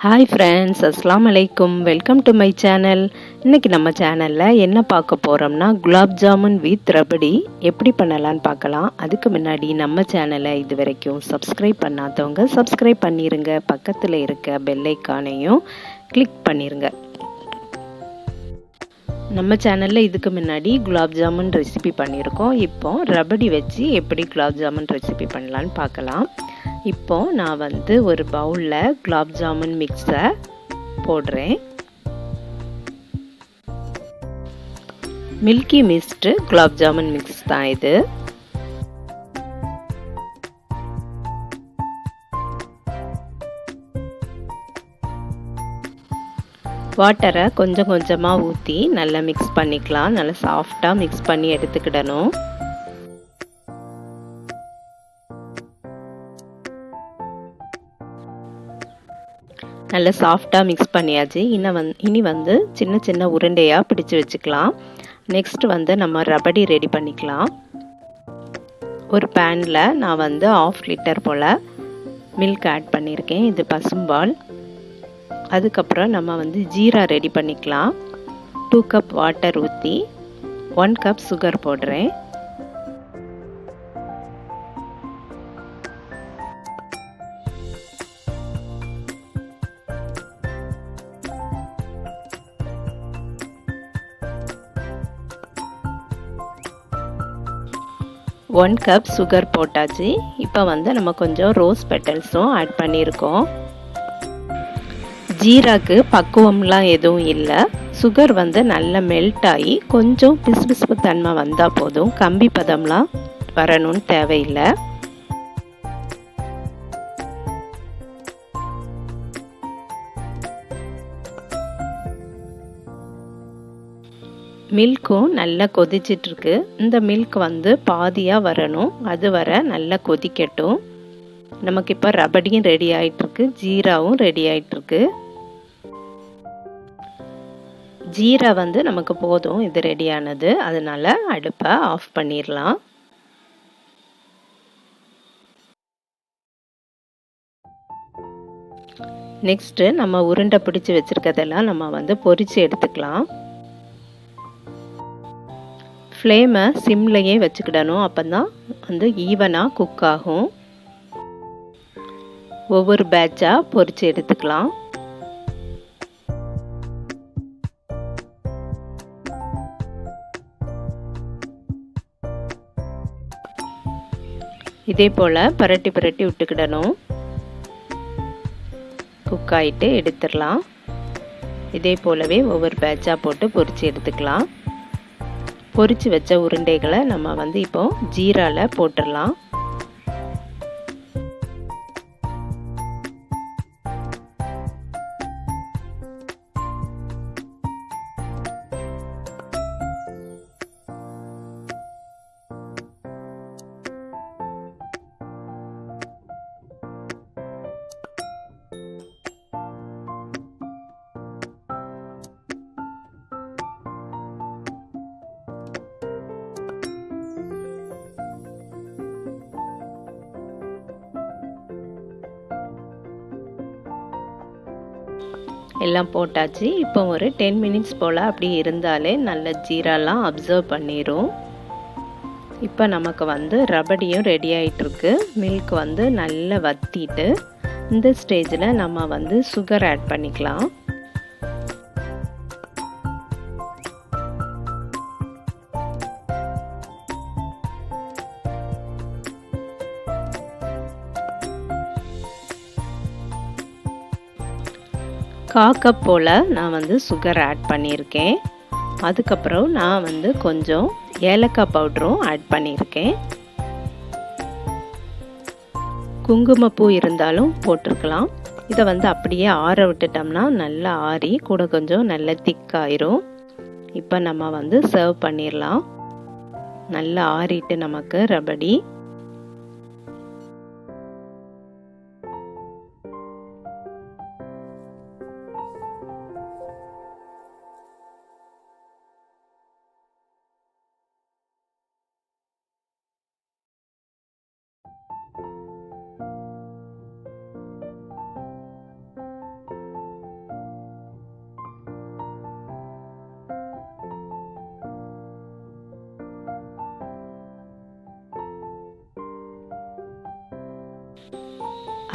Hi friends, அஸ்ஸலாமு அலைக்கும். Welcome to my channel. இன்றைக்கி நம்ம சேனலில் என்ன பார்க்க போகிறோம்னா குலாப் ஜாமுன் வித் ரபடி எப்படி பண்ணலான்னு பார்க்கலாம். அதுக்கு முன்னாடி நம்ம சேனலை இது வரைக்கும் சப்ஸ்கிரைப் பண்ணாதவங்க சப்ஸ்கிரைப் பண்ணிடுங்க. பக்கத்தில் இருக்க பெல் ஐக்கானையும் கிளிக் பண்ணிடுங்க. நம்ம சேனலில் இதுக்கு முன்னாடி குலாப் ஜாமுன் ரெசிபி பண்ணியிருக்கோம். இப்போ ரபடி வச்சு எப்படி குலாப் ஜாமுன் ரெசிபி பண்ணலான்னு பார்க்கலாம். இப்போ நான் ஒரு பவுலில் குலாப் ஜாமுன் மிக்ஸை போடுறேன். Milky mist gulab jamun mix தான் இது. வாட்டரை கொஞ்சம் கொஞ்சமாக ஊற்றி நல்லா மிக்ஸ் பண்ணிக்கலாம். நல்லா சாஃப்டாக மிக்ஸ் பண்ணி எடுத்துக்கிடணும். நல்லா சாஃப்டாக மிக்ஸ் பண்ணியாச்சு. இனி சின்ன சின்ன உருண்டையாக பிடிச்சி வச்சுக்கலாம். நெக்ஸ்ட் நம்ம ரபடி ரெடி பண்ணிக்கலாம். ஒரு பேனில் நான் 1/2 லிட்டர் போல் மில்க் ஆட் பண்ணியிருக்கேன். இது பசும்பால். அதுக்கப்புறம் நம்ம ஜீரா ரெடி பண்ணிக்கலாம். 2 கப் வாட்டர் ஊற்றி 1 கப் சுகர் போடுறேன். ஒன் கப் சுகர் போட்டாச்சு. இப்போ நம்ம கொஞ்சம் ரோஸ் பெட்டல்ஸும் ஆட் பண்ணியிருக்கோம். ஜீராக்கு பக்குவம்லாம் எதுவும் இல்லை. சுகர் நல்லா மெல்ட் ஆகி கொஞ்சம் பிசுபிசுப்பு தன்மை வந்தால் போதும். கம்பி பதம்லாம் வரணும்னு தேவையில்லை. மில்க்கும் நல்லா கொதிச்சிட்ருக்கு. இந்த மில்க் பாதியாக வரணும். அது வர நல்லா கொதிக்கட்டும். நமக்கு இப்போ ரபடியும் ரெடி ஆகிட்டுருக்கு, ஜீராவும் ரெடி ஆகிட்டுருக்கு. ஜீரா நமக்கு போதும், இது ரெடியானது. அதனால் அடுப்பை ஆஃப் பண்ணிடலாம். நெக்ஸ்ட்டு நம்ம உருண்டை பிடிச்சி வச்சுருக்கதெல்லாம் நம்ம பொரித்து எடுத்துக்கலாம். ஃப்ளேமை சிம்லையே வச்சுக்கிடணும். அப்போ தான் ஈவனாக குக் ஆகும். ஒவ்வொரு பேட்சாக பொரித்து எடுத்துக்கலாம். இதே போல் பரட்டி பரட்டி விட்டுக்கிடணும். குக் ஆகிட்டு எடுத்துடலாம். இதே போலவே ஒவ்வொரு பேட்சாக போட்டு பொரித்து எடுத்துக்கலாம். பொரிச்சு வச்ச உருண்டைகளை நம்ம இப்போ ஜீரால போட்டுடலாம். எல்லாம் போட்டாச்சு. இப்போ ஒரு 10 மினிட்ஸ் போல் அப்படி இருந்தாலே நல்ல ஜீராலாம் அப்சர்வ் பண்ணிடும். இப்போ நமக்கு ரபடியும் ரெடி ஆகிட்டுருக்கு. மில்க் நல்லா வத்திட்டு இந்த ஸ்டேஜில் நம்ம சுகர் ஆட் பண்ணிக்கலாம். காக்கப் போல் நான் சுகர் ஆட் பண்ணியிருக்கேன். அதுக்கப்புறம் நான் கொஞ்சம் ஏலக்காய் பவுடரும் ஆட் பண்ணியிருக்கேன். குங்குமப்பூ இருந்தாலும் போட்டிருக்கலாம். இதை அப்படியே ஆற விட்டுட்டோம்னா நல்லா ஆறி கூட கொஞ்சம் நல்லா திக்காயிரும். இப்போ நம்ம சர்வ் பண்ணிடலாம். நல்லா ஆறிட்டு நமக்கு ரபடி.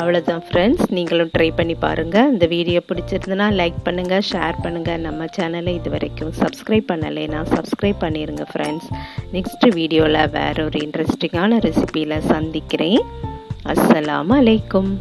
அவ்வளோதான் ஃப்ரெண்ட்ஸ், நீங்களும் ட்ரை பண்ணி பாருங்கள். இந்த வீடியோ பிடிச்சிருந்துன்னா லைக் பண்ணுங்கள், ஷேர் பண்ணுங்கள். நம்ம சேனலை இது வரைக்கும் சப்ஸ்கிரைப் பண்ணலைன்னா சப்ஸ்கிரைப் பண்ணிடுங்க ஃப்ரெண்ட்ஸ். நெக்ஸ்ட் வீடியோவில் வேற ஒரு இன்ட்ரெஸ்டிங்கான ரெசிபியில் சந்திக்கிறேன். அஸ்ஸலாமு அலைக்கும்.